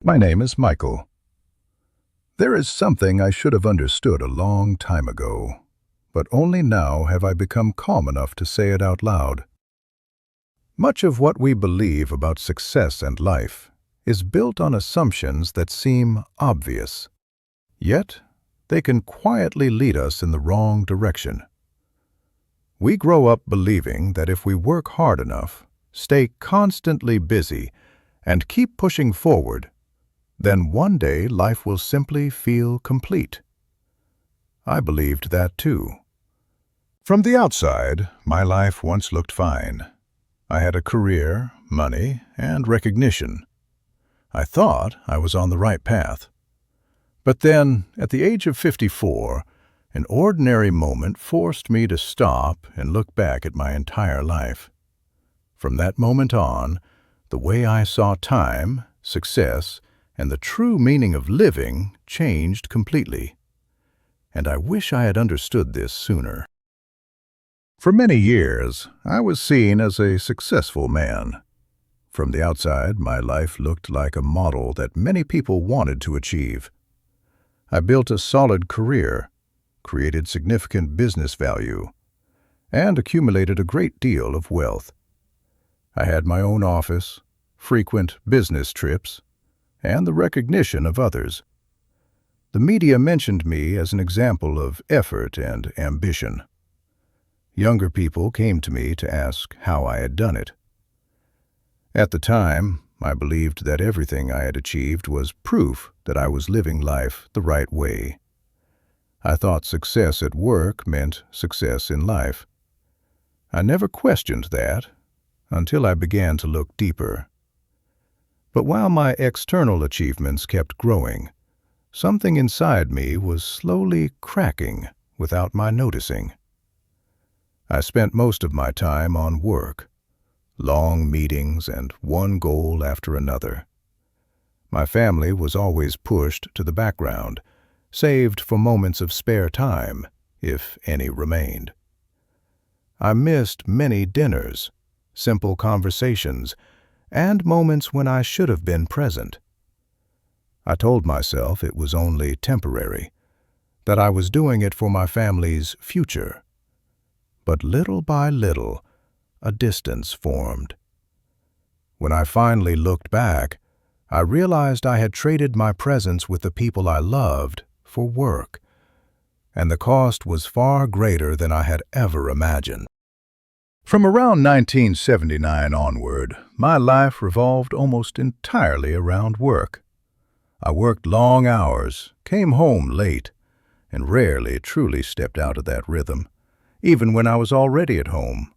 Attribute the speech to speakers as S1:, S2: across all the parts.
S1: My name is Michael. There is something I should have understood a long time ago, but only now have I become calm enough to say it out loud. Much of what we believe about success and life is built on assumptions that seem obvious. Yet, they can quietly lead us in the wrong direction. We grow up believing that if we work hard enough, stay constantly busy, and keep pushing forward, then one day life will simply feel complete. I believed that too. From the outside, my life once looked fine. I had a career, money, and recognition. I thought I was on the right path. But then, at the age of 54, an ordinary moment forced me to stop and look back at my entire life. From that moment on, the way I saw time, success, and the true meaning of living changed completely. And I wish I had understood this sooner. For many years, I was seen as a successful man. From the outside, my life looked like a model that many people wanted to achieve. I built a solid career, created significant business value, and accumulated a great deal of wealth. I had my own office, frequent business trips, and the recognition of others. The media mentioned me as an example of effort and ambition. Younger people came to me to ask how I had done it. At the time, I believed that everything I had achieved was proof that I was living life the right way. I thought success at work meant success in life. I never questioned that until I began to look deeper. But while my external achievements kept growing, something inside me was slowly cracking without my noticing. I spent most of my time on work, long meetings and one goal after another. My family was always pushed to the background, saved for moments of spare time, if any remained. I missed many dinners, simple conversations, and moments when I should have been present. I told myself it was only temporary, that I was doing it for my family's future. But little by little, a distance formed. When I finally looked back, I realized I had traded my presence with the people I loved for work, and the cost was far greater than I had ever imagined. From around 1979 onward, my life revolved almost entirely around work. I worked long hours, came home late, and rarely truly stepped out of that rhythm, even when I was already at home.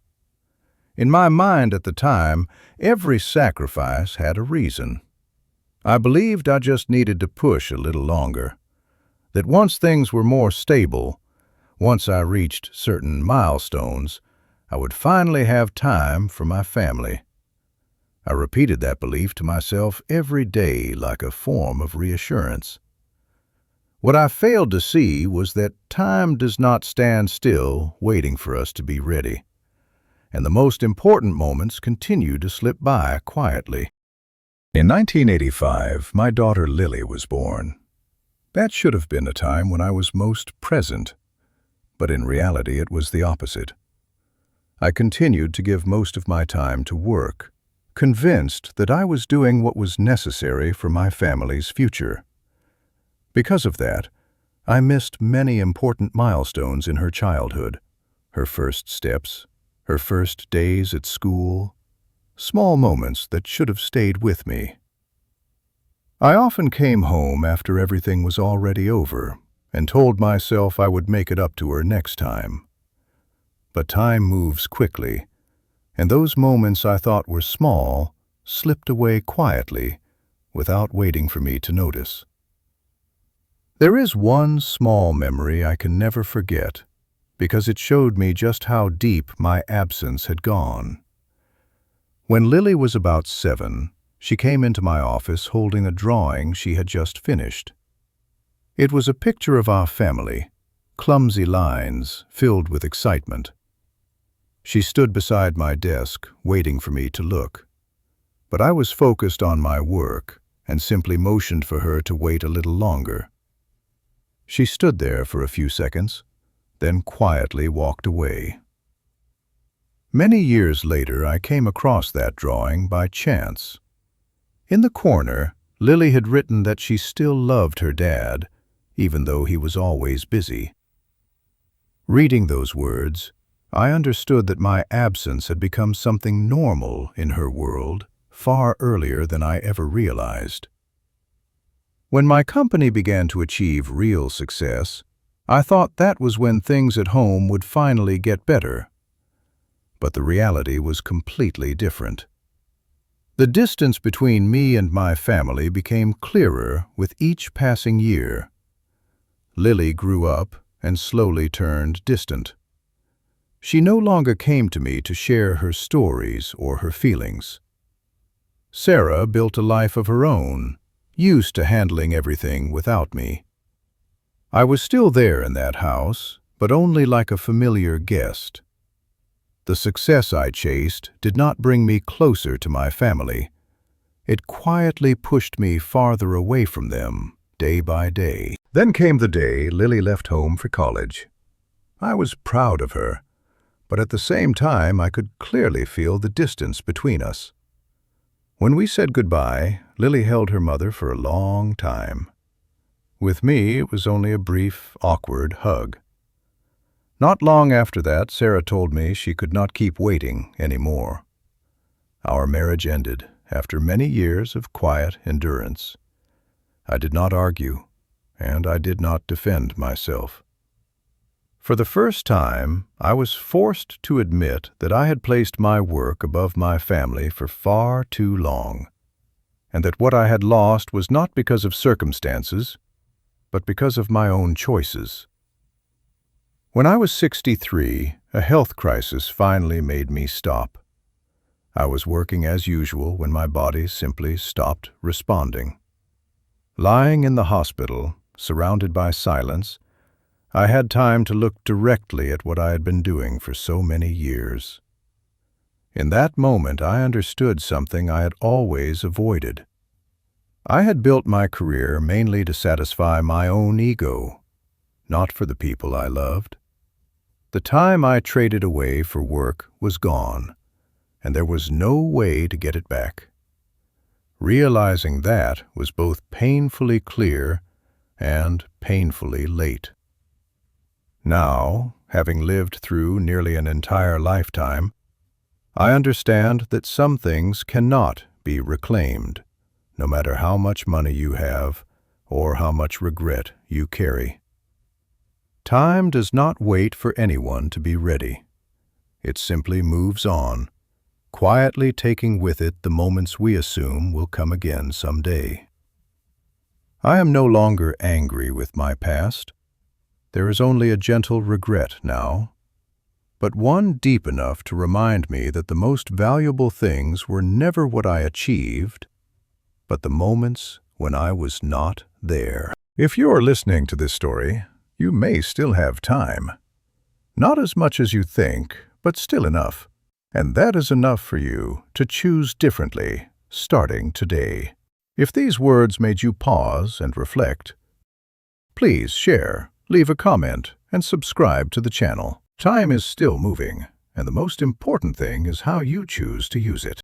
S1: In my mind at the time, every sacrifice had a reason. I believed I just needed to push a little longer, that once things were more stable, once I reached certain milestones, I would finally have time for my family. I repeated that belief to myself every day like a form of reassurance. What I failed to see was that time does not stand still waiting for us to be ready, and the most important moments continue to slip by quietly. In 1985, my daughter Lily was born. That should have been a time when I was most present, but in reality it was the opposite. I continued to give most of my time to work, convinced that I was doing what was necessary for my family's future. Because of that, I missed many important milestones in her childhood, her first steps, her first days at school, small moments that should have stayed with me. I often came home after everything was already over and told myself I would make it up to her next time. But time moves quickly, and those moments I thought were small slipped away quietly without waiting for me to notice. There is one small memory I can never forget because it showed me just how deep my absence had gone. When Lily was about 7, she came into my office holding a drawing she had just finished. It was a picture of our family, clumsy lines filled with excitement. She stood beside my desk, waiting for me to look. But I was focused on my work, and simply motioned for her to wait a little longer. She stood there for a few seconds, then quietly walked away. Many years later, I came across that drawing by chance. In the corner, Lily had written that she still loved her dad, even though he was always busy. Reading those words, I understood that my absence had become something normal in her world far earlier than I ever realized. When my company began to achieve real success, I thought that was when things at home would finally get better. But the reality was completely different. The distance between me and my family became clearer with each passing year. Lily grew up and slowly turned distant. She no longer came to me to share her stories or her feelings. Sarah built a life of her own, used to handling everything without me. I was still there in that house, but only like a familiar guest. The success I chased did not bring me closer to my family. It quietly pushed me farther away from them, day by day. Then came the day Lily left home for college. I was proud of her, but at the same time I could clearly feel the distance between us. When we said goodbye, Lily held her mother for a long time. With me, it was only a brief, awkward hug. Not long after that, Sarah told me she could not keep waiting anymore. Our marriage ended after many years of quiet endurance. I did not argue, and I did not defend myself. For the first time, I was forced to admit that I had placed my work above my family for far too long, and that what I had lost was not because of circumstances, but because of my own choices. When I was 63, a health crisis finally made me stop. I was working as usual when my body simply stopped responding. Lying in the hospital, surrounded by silence, I had time to look directly at what I had been doing for so many years. In that moment, I understood something I had always avoided. I had built my career mainly to satisfy my own ego, not for the people I loved. The time I traded away for work was gone, and there was no way to get it back. Realizing that was both painfully clear and painfully late. Now, having lived through nearly an entire lifetime, I understand that some things cannot be reclaimed, no matter how much money you have or how much regret you carry. Time does not wait for anyone to be ready. It simply moves on, quietly taking with it the moments we assume will come again someday. I am no longer angry with my past. There is only a gentle regret now, but one deep enough to remind me that the most valuable things were never what I achieved, but the moments when I was not there. If you're listening to this story, you may still have time. Not as much as you think, but still enough. And that is enough for you to choose differently, starting today. If these words made you pause and reflect, please share, leave a comment, and subscribe to the channel. Time is still moving, and the most important thing is how you choose to use it.